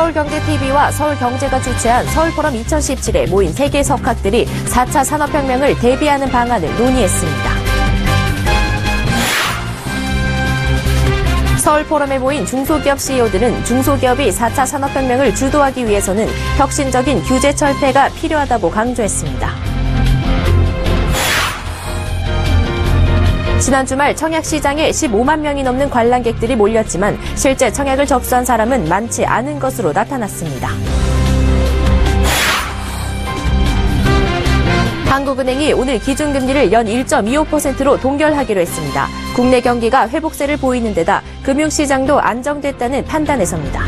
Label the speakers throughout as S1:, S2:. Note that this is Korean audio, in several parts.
S1: 서울경제TV와 서울경제가 주최한 서울포럼 2017에 모인 세계 석학들이 4차 산업혁명을 대비하는 방안을 논의했습니다. 서울포럼에 모인 중소기업 CEO들은 중소기업이 4차 산업혁명을 주도하기 위해서는 혁신적인 규제 철폐가 필요하다고 강조했습니다. 지난 주말 청약시장에 15만 명이 넘는 관람객들이 몰렸지만 실제 청약을 접수한 사람은 많지 않은 것으로 나타났습니다. 한국은행이 오늘 기준금리를 연 1.25%로 동결하기로 했습니다. 국내 경기가 회복세를 보이는 데다 금융시장도 안정됐다는 판단에서입니다.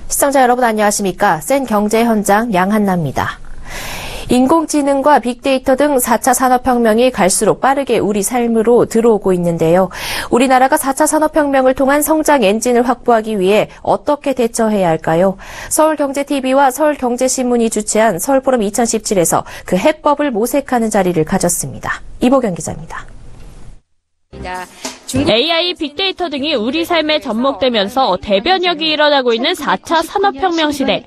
S1: 시청자 여러분 안녕하십니까? 센 경제 현장 양한나입니다. 인공지능과 빅데이터 등 4차 산업혁명이 갈수록 빠르게 우리 삶으로 들어오고 있는데요. 우리나라가 4차 산업혁명을 통한 성장 엔진을 확보하기 위해 어떻게 대처해야 할까요? 서울경제TV와 서울경제신문이 주최한 서울포럼 2017에서 그 해법을 모색하는 자리를 가졌습니다. 이보경 기자입니다.
S2: AI, 빅데이터 등이 우리 삶에 접목되면서 대변혁이 일어나고 있는 4차 산업혁명 시대.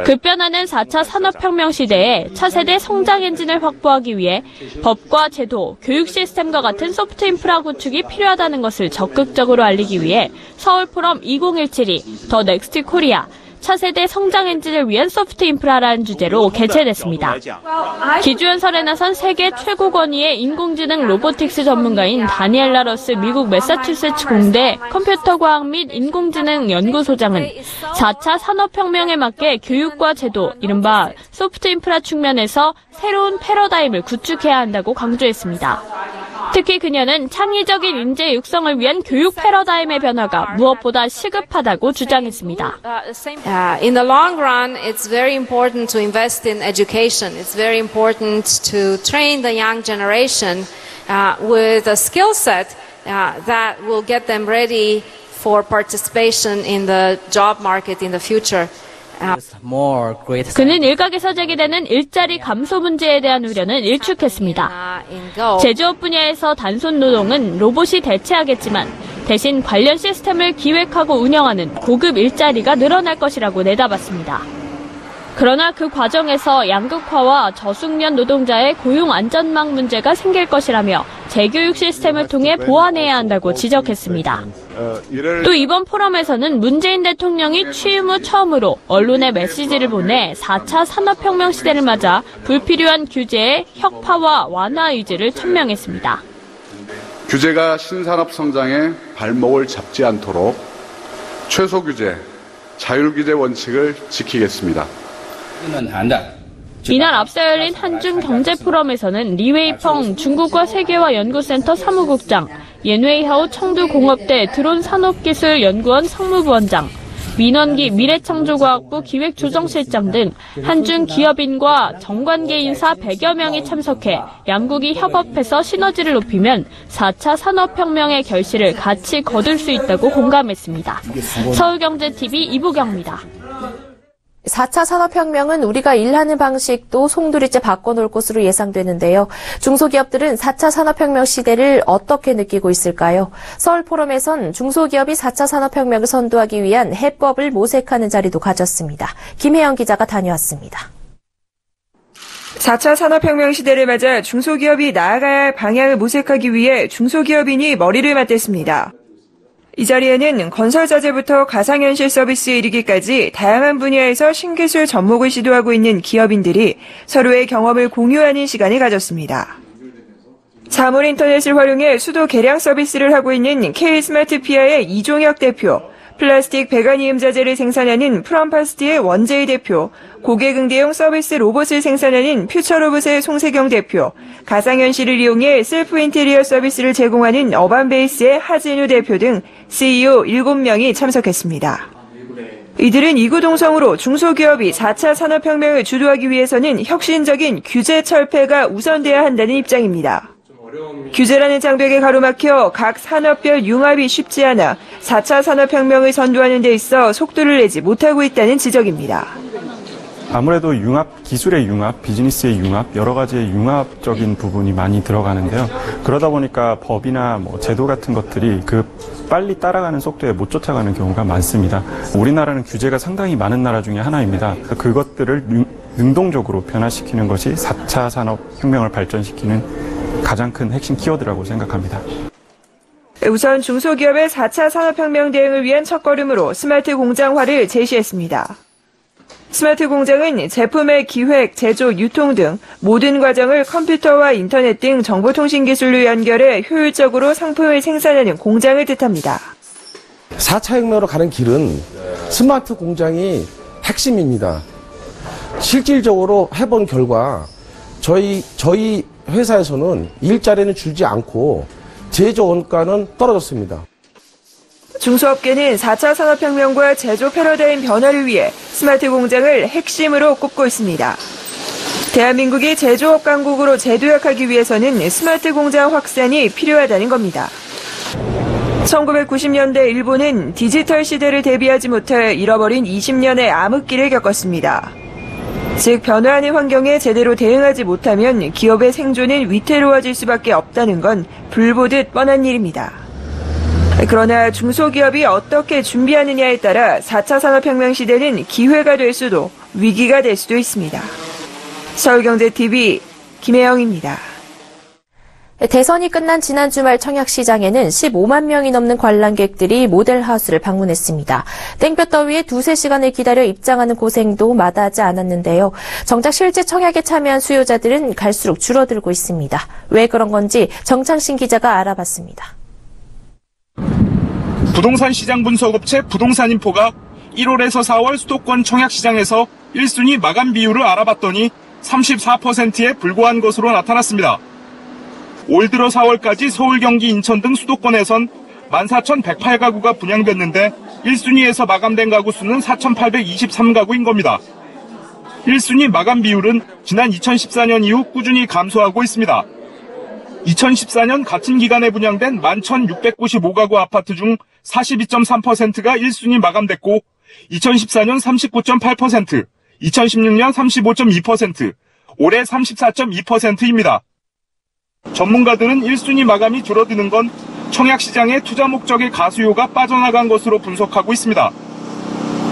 S2: 급변하는 4차 산업혁명 시대에 차세대 성장 엔진을 확보하기 위해 법과 제도, 교육 시스템과 같은 소프트 인프라 구축이 필요하다는 것을 적극적으로 알리기 위해 서울포럼 2017이 더 넥스트 코리아, 차세대 성장 엔진을 위한 소프트 인프라라는 주제로 개최됐습니다. 기주연설에 나선 세계 최고 권위의 인공지능 로보틱스 전문가인 다니엘라 러스 미국 매사추세츠 공대 컴퓨터과학 및 인공지능 연구소장은 4차 산업혁명에 맞게 교육과 제도, 이른바 소프트 인프라 측면에서 새로운 패러다임을 구축해야 한다고 강조했습니다. 특히 그녀는 창의적인 인재 육성을 위한 교육 패러다임의 변화가 무엇보다 시급하다고 주장했습니다.
S3: In the long run, it's very important to invest in education. It's very important to train the young generation with a skill set that will get them ready for participation in the job market in the future.
S2: 그는 일각에서 제기되는 일자리 감소 문제에 대한 우려는 일축했습니다. 제조업 분야에서 단손 노동은 로봇이 대체하겠지만 대신 관련 시스템을 기획하고 운영하는 고급 일자리가 늘어날 것이라고 내다봤습니다. 그러나 그 과정에서 양극화와 저숙련 노동자의 고용 안전망 문제가 생길 것이라며 재교육 시스템을 통해 보완해야 한다고 지적했습니다. 또 이번 포럼에서는 문재인 대통령이 취임 후 처음으로 언론에 메시지를 보내 4차 산업혁명 시대를 맞아 불필요한 규제의 혁파와 완화 의지를 천명했습니다.
S4: 규제가 신산업 성장에 발목을 잡지 않도록 최소 규제, 자율 규제 원칙을 지키겠습니다.
S2: 이날 앞서 열린 한중 경제 포럼에서는 리웨이펑 중국과 세계화 연구센터 사무국장, 옌웨이하오 청두공업대 드론산업기술연구원 상무부원장, 민원기 미래창조과학부 기획조정실장 등 한중 기업인과 정관계 인사 100여 명이 참석해 양국이 협업해서 시너지를 높이면 4차 산업혁명의 결실을 같이 거둘 수 있다고 공감했습니다. 서울경제TV 이보경입니다.
S1: 4차 산업혁명은 우리가 일하는 방식도 송두리째 바꿔놓을 것으로 예상되는데요. 중소기업들은 4차 산업혁명 시대를 어떻게 느끼고 있을까요? 서울포럼에선 중소기업이 4차 산업혁명을 선도하기 위한 해법을 모색하는 자리도 가졌습니다. 김혜영 기자가 다녀왔습니다.
S5: 4차 산업혁명 시대를 맞아 중소기업이 나아가야 할 방향을 모색하기 위해 중소기업인이 머리를 맞댔습니다. 이 자리에는 건설자재부터 가상현실 서비스에 이르기까지 다양한 분야에서 신기술 접목을 시도하고 있는 기업인들이 서로의 경험을 공유하는 시간을 가졌습니다. 사물 인터넷을 활용해 수도 계량 서비스를 하고 있는 K스마트피아의 이종혁 대표, 플라스틱 배관이음 자재를 생산하는 프롬파스트의 원재희 대표, 고객 응대용 서비스 로봇을 생산하는 퓨처로봇의 송세경 대표, 가상현실을 이용해 셀프 인테리어 서비스를 제공하는 어반베이스의 하진우 대표 등 CEO 7명이 참석했습니다. 이들은 이구동성으로 중소기업이 4차 산업혁명을 주도하기 위해서는 혁신적인 규제 철폐가 우선돼야 한다는 입장입니다. 규제라는 장벽에 가로막혀 각 산업별 융합이 쉽지 않아 4차 산업혁명을 선도하는 데 있어 속도를 내지 못하고 있다는 지적입니다.
S6: 아무래도 기술의 융합, 비즈니스의 융합, 여러 가지의 융합적인 부분이 많이 들어가는데요. 그러다 보니까 법이나 제도 같은 것들이 빨리 따라가는 속도에 못 쫓아가는 경우가 많습니다. 우리나라는 규제가 상당히 많은 나라 중에 하나입니다. 그것들을 능동적으로 변화시키는 것이 4차 산업혁명을 발전시키는 가장 큰 핵심 키워드라고 생각합니다.
S5: 우선 중소기업의 4차 산업혁명 대응을 위한 첫걸음으로 스마트 공장화를 제시했습니다. 스마트 공장은 제품의 기획, 제조, 유통 등 모든 과정을 컴퓨터와 인터넷 등 정보통신 기술로 연결해 효율적으로 상품을 생산하는 공장을 뜻합니다.
S7: 4차 혁명으로 가는 길은 스마트 공장이 핵심입니다. 실질적으로 해본 결과 저희 회사에서는 일자리는 줄지 않고 제조 원가는 떨어졌습니다.
S5: 중소업계는 4차 산업혁명과 제조 패러다임 변화를 위해 스마트 공장을 핵심으로 꼽고 있습니다. 대한민국이 제조업 강국으로 재도약하기 위해서는 스마트 공장 확산이 필요하다는 겁니다. 1990년대 일본은 디지털 시대를 대비하지 못해 잃어버린 20년의 암흑기를 겪었습니다. 즉 변화하는 환경에 제대로 대응하지 못하면 기업의 생존은 위태로워질 수밖에 없다는 건 불보듯 뻔한 일입니다. 그러나 중소기업이 어떻게 준비하느냐에 따라 4차 산업혁명 시대는 기회가 될 수도 위기가 될 수도 있습니다. 서울경제TV 김혜영입니다.
S1: 대선이 끝난 지난 주말 청약시장에는 15만 명이 넘는 관람객들이 모델하우스를 방문했습니다. 땡볕더위에 2-3시간을 기다려 입장하는 고생도 마다하지 않았는데요. 정작 실제 청약에 참여한 수요자들은 갈수록 줄어들고 있습니다. 왜 그런 건지 정창신 기자가 알아봤습니다.
S8: 부동산 시장 분석업체 부동산인포가 1월에서 4월 수도권 청약시장에서 1순위 마감 비율을 알아봤더니 34%에 불과한 것으로 나타났습니다. 올 들어 4월까지 서울, 경기, 인천 등 수도권에선 14,108가구가 분양됐는데 1순위에서 마감된 가구 수는 4,823가구인 겁니다. 1순위 마감 비율은 지난 2014년 이후 꾸준히 감소하고 있습니다. 2014년 같은 기간에 분양된 11,695가구 아파트 중 42.3%가 1순위 마감됐고 2014년 39.8%, 2016년 35.2%, 올해 34.2%입니다. 전문가들은 1순위 마감이 줄어드는 건 청약시장의 투자 목적의 가수요가 빠져나간 것으로 분석하고 있습니다.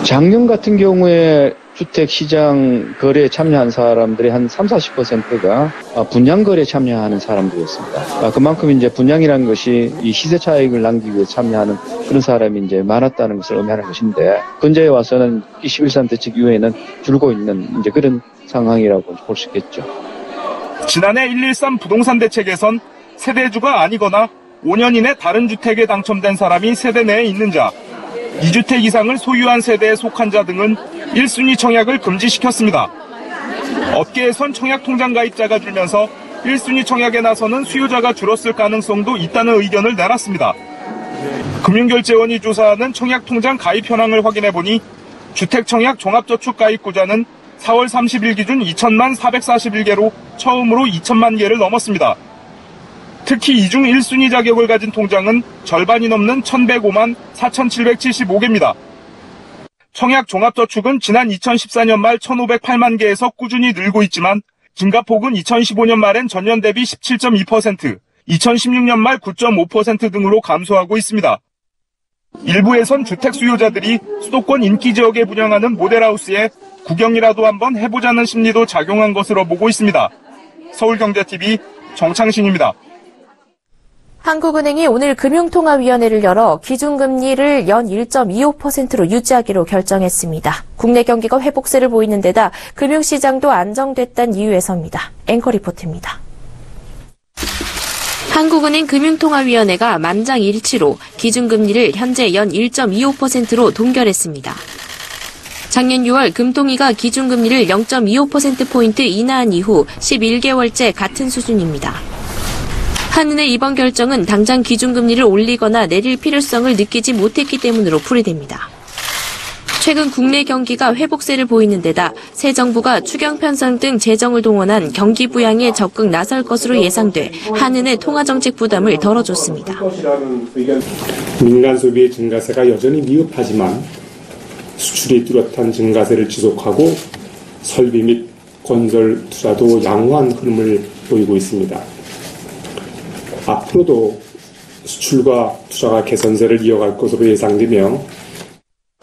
S9: 작년 같은 경우에 주택시장 거래에 참여한 사람들이 한 30-40%가 분양거래에 참여하는 사람들이었습니다. 그만큼 이제 분양이라는 것이 이 시세 차익을 남기기 위해 참여하는 그런 사람이 이제 많았다는 것을 의미하는 것인데, 현재에 와서는 이 11.3 대책 이후에는 줄고 있는 이제 그런 상황이라고 볼 수 있겠죠.
S8: 지난해 113 부동산 대책에선 세대주가 아니거나 5년 이내 다른 주택에 당첨된 사람이 세대 내에 있는 자, 2주택 이상을 소유한 세대에 속한 자 등은 1순위 청약을 금지시켰습니다. 업계에선 청약통장 가입자가 줄면서 1순위 청약에 나서는 수요자가 줄었을 가능성도 있다는 의견을 내놨습니다. 금융결제원이 조사하는 청약통장 가입 현황을 확인해보니 주택청약 종합저축가입구자는 4월 30일 기준 2천만 441개로 처음으로 2천만 개를 넘었습니다. 특히 이중 1순위 자격을 가진 통장은 절반이 넘는 1,105만 4,775개입니다. 청약 종합저축은 지난 2014년 말 1,508만 개에서 꾸준히 늘고 있지만 긴가폭은 2015년 말엔 전년 대비 17.2%, 2016년 말 9.5% 등으로 감소하고 있습니다. 일부에선 주택 수요자들이 수도권 인기 지역에 분양하는 모델하우스에 구경이라도 한번 해보자는 심리도 작용한 것으로 보고 있습니다. 서울경제TV 정창신입니다.
S1: 한국은행이 오늘 금융통화위원회를 열어 기준금리를 연 1.25%로 유지하기로 결정했습니다. 국내 경기가 회복세를 보이는 데다 금융시장도 안정됐다는 이유에서입니다. 앵커 리포트입니다. 한국은행 금융통화위원회가 만장일치로 기준금리를 현재 연 1.25%로 동결했습니다. 작년 6월 금통위가 기준금리를 0.25%포인트 인하한 이후 11개월째 같은 수준입니다. 한은의 이번 결정은 당장 기준금리를 올리거나 내릴 필요성을 느끼지 못했기 때문으로 풀이됩니다. 최근 국내 경기가 회복세를 보이는 데다 새 정부가 추경 편성 등 재정을 동원한 경기 부양에 적극 나설 것으로 예상돼 한은의 통화정책 부담을 덜어줬습니다.
S10: 민간 소비의 증가세가 여전히 미흡하지만 수출이 뚜렷한 증가세를 지속하고 설비 및 건설 투자도 양호한 흐름을 보이고 있습니다. 앞으로도 수출과 투자가 개선세를 이어갈 것으로 예상되며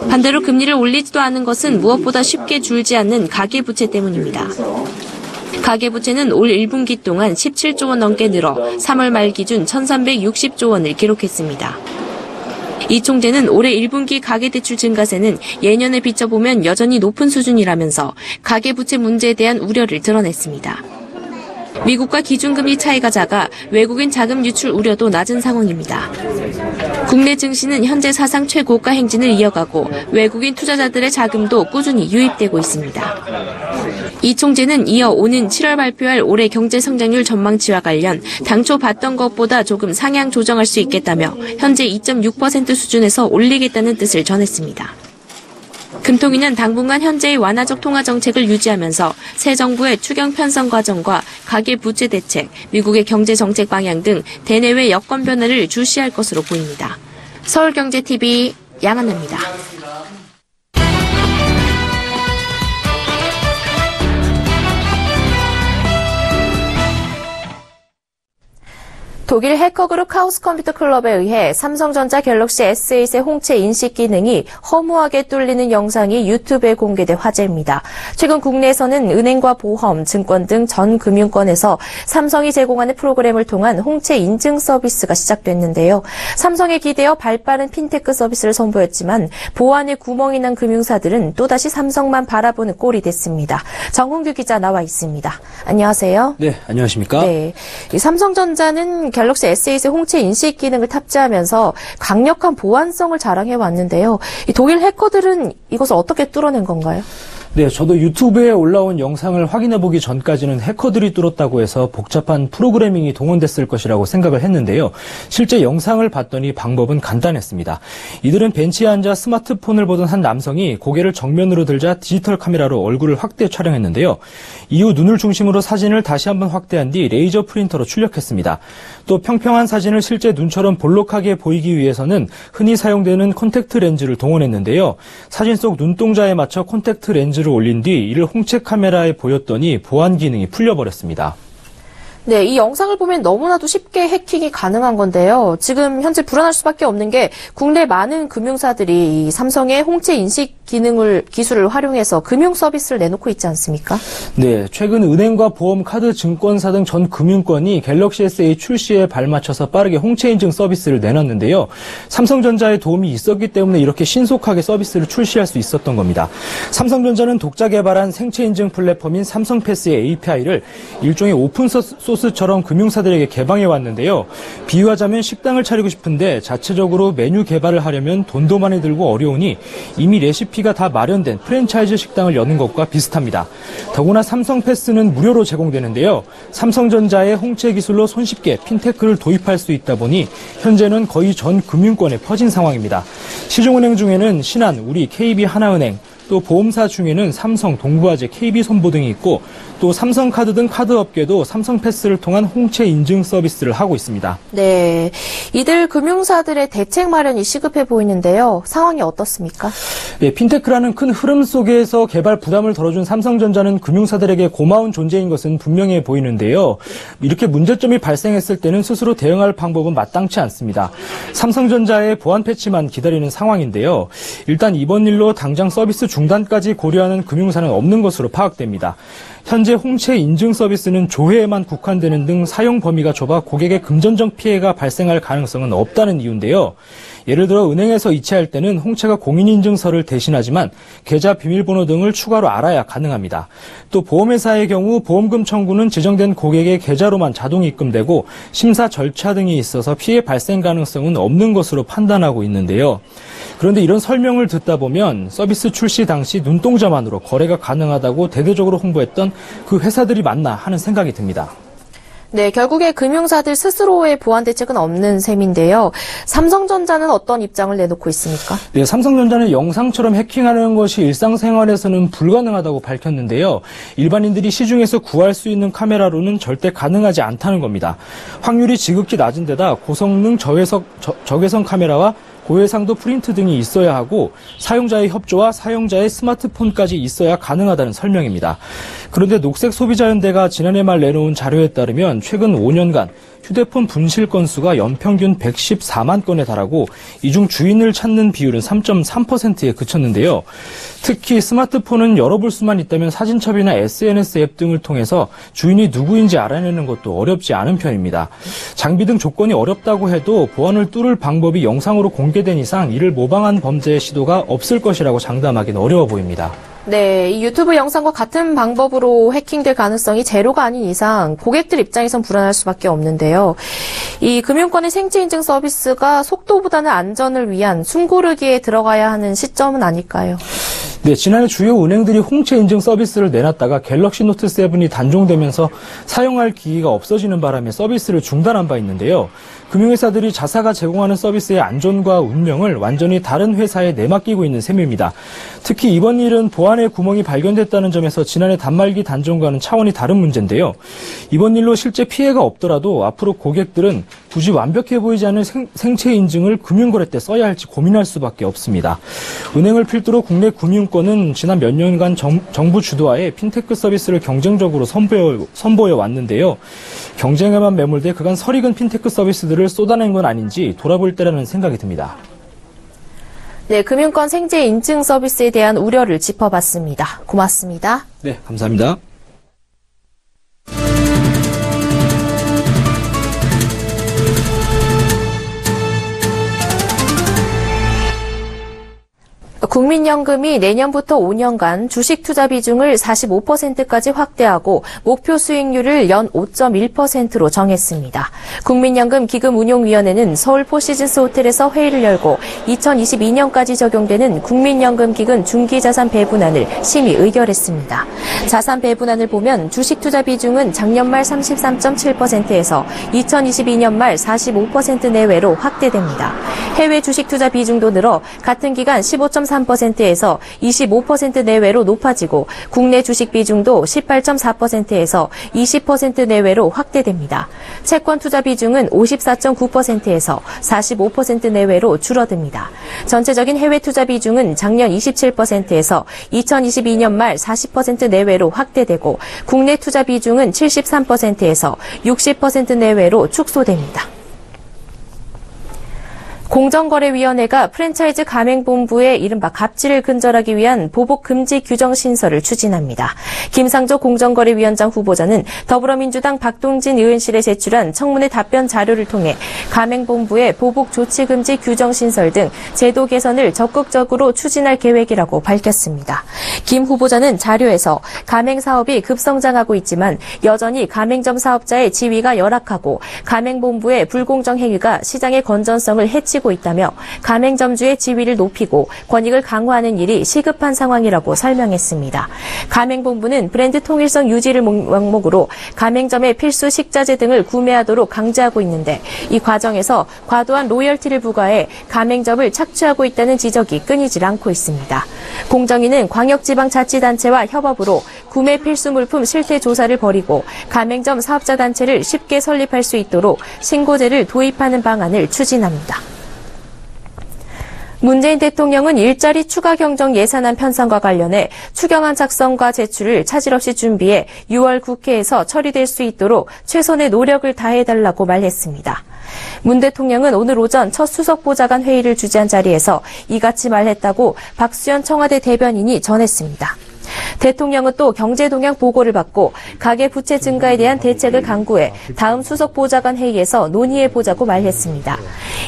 S1: 반대로 금리를 올리지도 않은 것은 무엇보다 쉽게 줄지 않는 가계부채 때문입니다. 가계부채는 올 1분기 동안 17조 원 넘게 늘어 3월 말 기준 1,360조 원을 기록했습니다. 이 총재는 올해 1분기 가계대출 증가세는 예년에 비춰보면 여전히 높은 수준이라면서 가계부채 문제에 대한 우려를 드러냈습니다. 미국과 기준금리 차이가 작아 외국인 자금 유출 우려도 낮은 상황입니다. 국내 증시는 현재 사상 최고가 행진을 이어가고 외국인 투자자들의 자금도 꾸준히 유입되고 있습니다. 이 총재는 이어 오는 7월 발표할 올해 경제 성장률 전망치와 관련 당초 봤던 것보다 조금 상향 조정할 수 있겠다며 현재 2.6% 수준에서 올리겠다는 뜻을 전했습니다. 금통위는 당분간 현재의 완화적 통화 정책을 유지하면서 새 정부의 추경 편성 과정과 가계 부채 대책, 미국의 경제 정책 방향 등 대내외 여건 변화를 주시할 것으로 보입니다. 서울경제TV 양한나입니다. 독일 해커그룹 카오스 컴퓨터 클럽에 의해 삼성전자 갤럭시 S8의 홍채 인식 기능이 허무하게 뚫리는 영상이 유튜브에 공개돼 화제입니다. 최근 국내에서는 은행과 보험, 증권 등 전 금융권에서 삼성이 제공하는 프로그램을 통한 홍채 인증 서비스가 시작됐는데요. 삼성에 기대어 발빠른 핀테크 서비스를 선보였지만 보안에 구멍이 난 금융사들은 또다시 삼성만 바라보는 꼴이 됐습니다. 정훈규 기자 나와 있습니다. 안녕하세요.
S11: 네, 안녕하십니까?
S1: 네, 이 삼성전자는 갤럭시 S8의 홍채 인식 기능을 탑재하면서 강력한 보안성을 자랑해 왔는데요. 이 독일 해커들은 이것을 어떻게 뚫어낸 건가요?
S11: 네, 저도 유튜브에 올라온 영상을 확인해보기 전까지는 해커들이 뚫었다고 해서 복잡한 프로그래밍이 동원됐을 것이라고 생각을 했는데요. 실제 영상을 봤더니 방법은 간단했습니다. 이들은 벤치에 앉아 스마트폰을 보던 한 남성이 고개를 정면으로 들자 디지털 카메라로 얼굴을 확대 촬영했는데요. 이후 눈을 중심으로 사진을 다시 한번 확대한 뒤 레이저 프린터로 출력했습니다. 또 평평한 사진을 실제 눈처럼 볼록하게 보이기 위해서는 흔히 사용되는 콘택트 렌즈를 동원했는데요. 사진 속 눈동자에 맞춰 콘택트 렌즈를 올린 뒤 이를 홍채 카메라에 보였더니 보안 기능이 풀려버렸습니다.
S1: 네, 이 영상을 보면 너무나도 쉽게 해킹이 가능한 건데요. 지금 현재 불안할 수밖에 없는 게 국내 많은 금융사들이 이 삼성의 홍채 인식 기술을 활용해서 금융 서비스를 내놓고 있지 않습니까?
S11: 네, 최근 은행과 보험, 카드, 증권사 등 전 금융권이 갤럭시 S8 출시에 발맞춰서 빠르게 홍채 인증 서비스를 내놨는데요. 삼성전자의 도움이 있었기 때문에 이렇게 신속하게 서비스를 출시할 수 있었던 겁니다. 삼성전자는 독자 개발한 생체 인증 플랫폼인 삼성패스의 API를 일종의 오픈 소스처럼 금융사들에게 개방해 왔는데요. 비유하자면 식당을 차리고 싶은데 자체적으로 메뉴 개발을 하려면 돈도 많이 들고 어려우니 이미 레시피가 다 마련된 프랜차이즈 식당을 여는 것과 비슷합니다. 더구나 삼성패스는 무료로 제공되는데요. 삼성전자의 홍채 기술로 손쉽게 핀테크를 도입할 수 있다 보니 현재는 거의 전 금융권에 퍼진 상황입니다. 시중은행 중에는 신한, 우리, KB 하나은행, 또 보험사 중에는 삼성, 동부화재, KB손보 등이 있고 또 삼성카드 등 카드 업계도 삼성패스를 통한 홍채 인증 서비스를 하고 있습니다.
S1: 네, 이들 금융사들의 대책 마련이 시급해 보이는데요. 상황이 어떻습니까?
S11: 네, 핀테크라는 큰 흐름 속에서 개발 부담을 덜어준 삼성전자는 금융사들에게 고마운 존재인 것은 분명해 보이는데요. 이렇게 문제점이 발생했을 때는 스스로 대응할 방법은 마땅치 않습니다. 삼성전자의 보안 패치만 기다리는 상황인데요. 일단 이번 일로 당장 서비스 중단까지 고려하는 금융사는 없는 것으로 파악됩니다. 현재 홍채 인증 서비스는 조회에만 국한되는 등 사용 범위가 좁아 고객의 금전적 피해가 발생할 가능성은 없다는 이유인데요. 예를 들어 은행에서 이체할 때는 홍채가 공인인증서를 대신하지만 계좌 비밀번호 등을 추가로 알아야 가능합니다. 또 보험회사의 경우 보험금 청구는 지정된 고객의 계좌로만 자동 입금되고 심사 절차 등이 있어서 피해 발생 가능성은 없는 것으로 판단하고 있는데요. 그런데 이런 설명을 듣다 보면 서비스 출시 당시 눈동자만으로 거래가 가능하다고 대대적으로 홍보했던 그 회사들이 맞나 하는 생각이 듭니다.
S1: 네, 결국에 금융사들 스스로의 보안 대책은 없는 셈인데요. 삼성전자는 어떤 입장을 내놓고 있습니까?
S11: 네, 삼성전자는 영상처럼 해킹하는 것이 일상생활에서는 불가능하다고 밝혔는데요. 일반인들이 시중에서 구할 수 있는 카메라로는 절대 가능하지 않다는 겁니다. 확률이 지극히 낮은 데다 고성능 저괴선 카메라와 고해상도 프린트 등이 있어야 하고 사용자의 협조와 사용자의 스마트폰까지 있어야 가능하다는 설명입니다. 그런데 녹색소비자연대가 지난해 말 내놓은 자료에 따르면 최근 5년간 휴대폰 분실 건수가 연평균 114만 건에 달하고 이 중 주인을 찾는 비율은 3.3%에 그쳤는데요. 특히 스마트폰은 열어볼 수만 있다면 사진첩이나 SNS 앱 등을 통해서 주인이 누구인지 알아내는 것도 어렵지 않은 편입니다. 장비 등 조건이 어렵다고 해도 보안을 뚫을 방법이 영상으로 공개된 이상 이를 모방한 범죄의 시도가 없을 것이라고 장담하기는 어려워 보입니다.
S1: 네, 이 유튜브 영상과 같은 방법으로 해킹될 가능성이 제로가 아닌 이상 고객들 입장에선 불안할 수밖에 없는데요. 이 금융권의 생체인증 서비스가 속도보다는 안전을 위한 숨고르기에 들어가야 하는 시점은 아닐까요?
S11: 네, 지난해 주요 은행들이 홍채 인증 서비스를 내놨다가 갤럭시 노트 7이 단종되면서 사용할 기회가 없어지는 바람에 서비스를 중단한 바 있는데요. 금융회사들이 자사가 제공하는 서비스의 안전과 운명을 완전히 다른 회사에 내맡기고 있는 셈입니다. 특히 이번 일은 보안의 구멍이 발견됐다는 점에서 지난해 단말기 단종과는 차원이 다른 문제인데요. 이번 일로 실제 피해가 없더라도 앞으로 고객들은 굳이 완벽해 보이지 않는 생체 인증을 금융거래 때 써야 할지 고민할 수밖에 없습니다. 은행을 필두로 국내 금융권은 지난 몇 년간 정부 주도하에 핀테크 서비스를 경쟁적으로 선보여 왔는데요. 경쟁에만 매몰돼 그간 설익은 핀테크 서비스들을 쏟아낸 건 아닌지 돌아볼 때라는 생각이 듭니다.
S1: 네, 금융권 생체 인증 서비스에 대한 우려를 짚어봤습니다. 고맙습니다.
S11: 네, 감사합니다.
S1: 국민연금이 내년부터 5년간 주식 투자 비중을 45%까지 확대하고 목표 수익률을 연 5.1%로 정했습니다. 국민연금 기금운용위원회는 서울 포시즌스 호텔에서 회의를 열고 2022년까지 적용되는 국민연금 기금 중기자산 배분안을 심의 의결했습니다. 자산 배분안을 보면 주식 투자 비중은 작년 말 33.7%에서 2022년 말 45% 내외로 확대됩니다. 해외 주식 투자 비중도 늘어 같은 기간 15.3%에서 25% 내외로 높아지고 국내 주식 비중도 18.4%에서 20% 내외로 확대됩니다. 채권 투자 비중은 54.9%에서 45% 내외로 줄어듭니다. 전체적인 해외 투자 비중은 작년 27%에서 2022년 말 40% 내외로 확대되고 국내 투자 비중은 73%에서 60% 내외로 축소됩니다. 공정거래위원회가 프랜차이즈 가맹본부의 이른바 갑질을 근절하기 위한 보복 금지 규정 신설을 추진합니다. 김상조 공정거래위원장 후보자는 더불어민주당 박동진 의원실에 제출한 청문회 답변 자료를 통해 가맹본부의 보복 조치 금지 규정 신설 등 제도 개선을 적극적으로 추진할 계획이라고 밝혔습니다. 김 후보자는 자료에서 가맹사업이 급성장하고 있지만 여전히 가맹점 사업자의 지위가 열악하고 가맹본부의 불공정 행위가 시장의 건전성을 해치고 있다며 가맹점주의 지위를 높이고 권익을 강화하는 일이 시급한 상황이라고 설명했습니다. 가맹본부는 브랜드 통일성 유지를 명목으로 가맹점의 필수 식자재 등을 구매하도록 강제하고 있는데 이 과정에서 과도한 로열티를 부과해 가맹점을 착취하고 있다는 지적이 끊이질 않고 있습니다. 공정위는 광역지방자치단체와 협업으로 구매 필수 물품 실태 조사를 벌이고 가맹점 사업자 단체를 쉽게 설립할 수 있도록 신고제를 도입하는 방안을 추진합니다. 문재인 대통령은 일자리 추가 경정 예산안 편성과 관련해 추경안 작성과 제출을 차질 없이 준비해 6월 국회에서 처리될 수 있도록 최선의 노력을 다해달라고 말했습니다. 문 대통령은 오늘 오전 첫 수석보좌관 회의를 주재한 자리에서 이같이 말했다고 박수현 청와대 대변인이 전했습니다. 대통령은 또 경제 동향 보고를 받고 가계 부채 증가에 대한 대책을 강구해 다음 수석보좌관 회의에서 논의해보자고 말했습니다.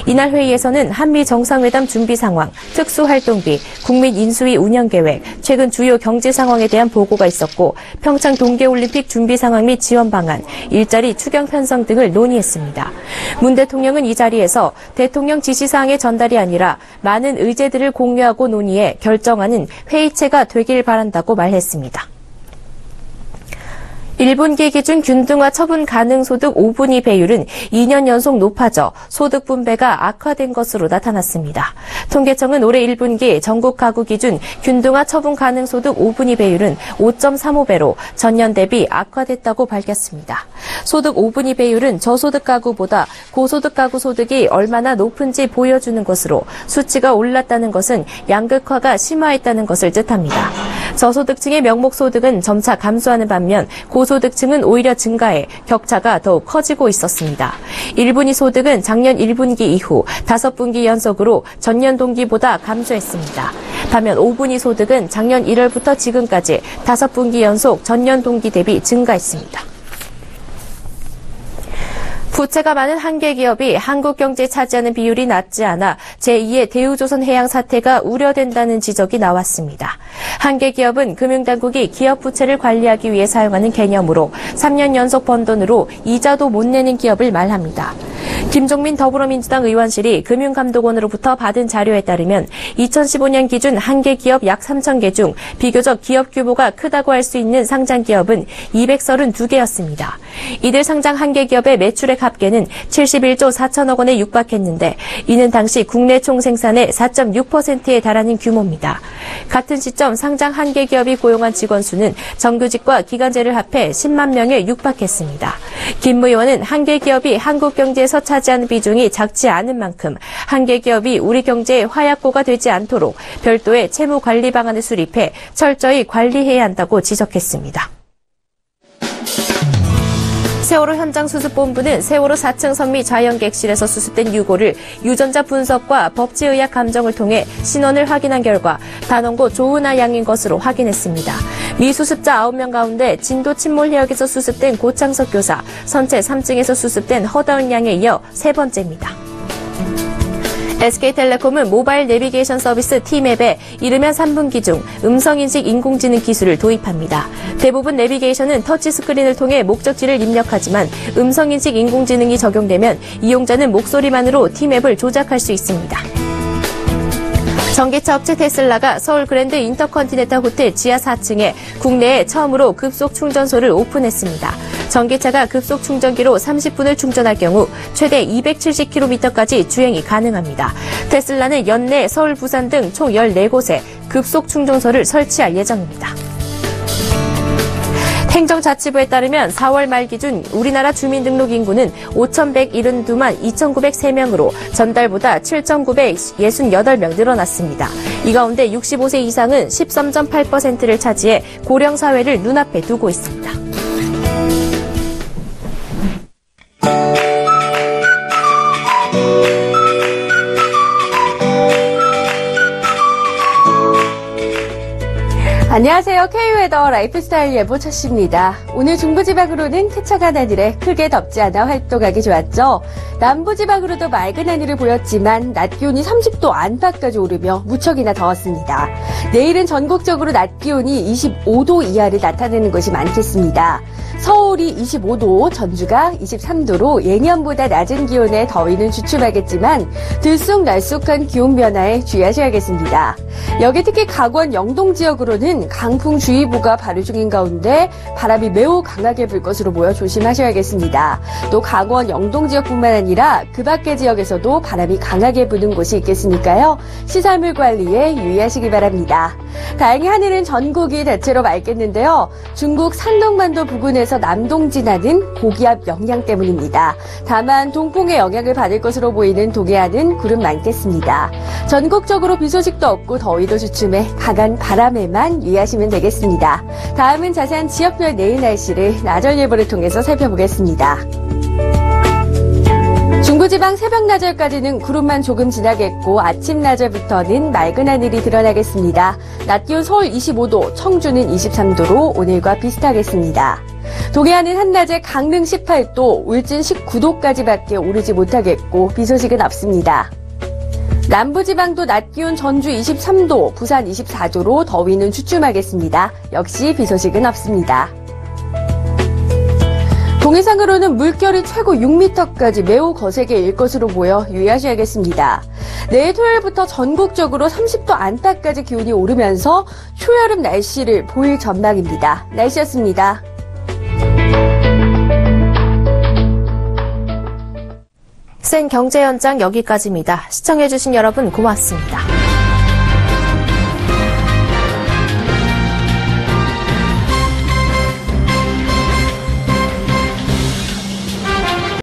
S1: 이날 회의에서는 한미 정상회담 준비 상황, 특수활동비, 국민 인수위 운영 계획, 최근 주요 경제 상황에 대한 보고가 있었고 평창 동계올림픽 준비 상황 및 지원 방안, 일자리 추경 편성 등을 논의했습니다. 문 대통령은 이 자리에서 대통령 지시사항의 전달이 아니라 많은 의제들을 공유하고 논의해 결정하는 회의체가 되길 바란다고 말했습니다. 1분기 기준 균등화 처분 가능 소득 5분위 배율은 2년 연속 높아져 소득 분배가 악화된 것으로 나타났습니다. 통계청은 올해 1분기 전국 가구 기준 균등화 처분 가능 소득 5분위 배율은 5.35배로 전년 대비 악화됐다고 밝혔습니다. 소득 5분위 배율은 저소득 가구보다 고소득 가구 소득이 얼마나 높은지 보여주는 것으로 수치가 올랐다는 것은 양극화가 심화했다는 것을 뜻합니다. 저소득층의 명목소득은 점차 감소하는 반면 고소득층은 오히려 증가해 격차가 더욱 커지고 있었습니다. 1분위 소득은 작년 1분기 이후 5분기 연속으로 전년 동기보다 감소했습니다. 반면 5분위 소득은 작년 1월부터 지금까지 5분기 연속 전년 동기 대비 증가했습니다. 부채가 많은 한계 기업이 한국 경제에 차지하는 비율이 낮지 않아 제2의 대우조선해양 사태가 우려된다는 지적이 나왔습니다. 한계 기업은 금융당국이 기업 부채를 관리하기 위해 사용하는 개념으로 3년 연속 번 돈으로 이자도 못 내는 기업을 말합니다. 김종민 더불어민주당 의원실이 금융감독원으로부터 받은 자료에 따르면 2015년 기준 한계 기업 약 3,000개 중 비교적 기업 규모가 크다고 할 수 있는 상장 기업은 232개였습니다. 이들 상장 한계 기업의 매출액 합계는 71조 4천억 원에 육박했는데 이는 당시 국내 총생산의 4.6%에 달하는 규모입니다. 같은 시점 상장 한계 기업이 고용한 직원 수는 정규직과 기간제를 합해 10만 명에 육박했습니다. 김 의원은 한계 기업이 한국 경제에서 차지하는 비중이 작지 않은 만큼 한계 기업이 우리 경제의 화약고가 되지 않도록 별도의 채무 관리 방안을 수립해 철저히 관리해야 한다고 지적했습니다. 세월호 현장수습본부는 세월호 4층 선미 좌연객실에서 수습된 유골을 유전자 분석과 법치의학 감정을 통해 신원을 확인한 결과 단원고 조은아 양인 것으로 확인했습니다. 미수습자 9명 가운데 진도 침몰 해역에서 수습된 고창석 교사, 선체 3층에서 수습된 허다은 양에 이어 세 번째입니다. SK텔레콤은 모바일 내비게이션 서비스 T맵에 이르면 3분기 중 음성인식 인공지능 기술을 도입합니다. 대부분 내비게이션은 터치스크린을 통해 목적지를 입력하지만 음성인식 인공지능이 적용되면 이용자는 목소리만으로 T맵을 조작할 수 있습니다. 전기차 업체 테슬라가 서울 그랜드 인터컨티넨탈 호텔 지하 4층에 국내에 처음으로 급속 충전소를 오픈했습니다. 전기차가 급속 충전기로 30분을 충전할 경우 최대 270km까지 주행이 가능합니다. 테슬라는 연내 서울, 부산 등 총 14곳에 급속 충전소를 설치할 예정입니다. 행정자치부에 따르면 4월 말 기준 우리나라 주민등록 인구는 5,172만 2,903명으로 전달보다 7,968명 늘어났습니다. 이 가운데 65세 이상은 13.8%를 차지해 고령 사회를 눈앞에 두고 있습니다.
S12: 안녕하세요. K웨더 라이프스타일 예보 차씨입니다. 오늘 중부지방으로는 쾌척한 하늘에 크게 덥지 않아 활동하기 좋았죠. 남부지방으로도 맑은 하늘을 보였지만 낮 기온이 30도 안팎까지 오르며 무척이나 더웠습니다. 내일은 전국적으로 낮 기온이 25도 이하를 나타내는 곳이 많겠습니다. 서울이 25도, 전주가 23도로 예년보다 낮은 기온에 더위는 주춤하겠지만 들쑥날쑥한 기온 변화에 주의하셔야겠습니다. 여기 특히 강원 영동 지역으로는 강풍주의보가 발효 중인 가운데 바람이 매우 강하게 불 것으로 보여 조심하셔야겠습니다. 또 강원 영동 지역뿐만 아니라 그 밖의 지역에서도 바람이 강하게 부는 곳이 있겠으니까요. 시설물 관리에 유의하시기 바랍니다. 다행히 하늘은 전국이 대체로 맑겠는데요. 중국 산동반도 부근에서 남동 진하는 고기압 영향 때문입니다. 다만 동풍의 영향을 받을 것으로 보이는 동해안은 구름 많겠습니다. 전국적으로 비 소식도 없고 더위도 주춤해 강한 바람에만 유의하시면 되겠습니다. 다음은 자세한 지역별 내일 날씨를 나절 예보를 통해서 살펴보겠습니다. 중부지방 새벽 낮에까지는 구름만 조금 지나겠고 아침 낮에부터는 맑은 하늘이 드러나겠습니다. 낮 기온 서울 25도, 청주는 23도로 오늘과 비슷하겠습니다. 동해안은 한낮에 강릉 18도, 울진 19도까지밖에 오르지 못하겠고 비 소식은 없습니다. 남부지방도 낮 기온 전주 23도, 부산 24도로 더위는 주춤하겠습니다. 역시 비 소식은 없습니다. 동해상으로는 물결이 최고 6m까지 매우 거세게 일 것으로 보여 유의하셔야겠습니다. 내일 토요일부터 전국적으로 30도 안팎까지 기온이 오르면서 초여름 날씨를 보일 전망입니다. 날씨였습니다.
S1: 센 경제 현장 여기까지입니다. 시청해주신 여러분 고맙습니다.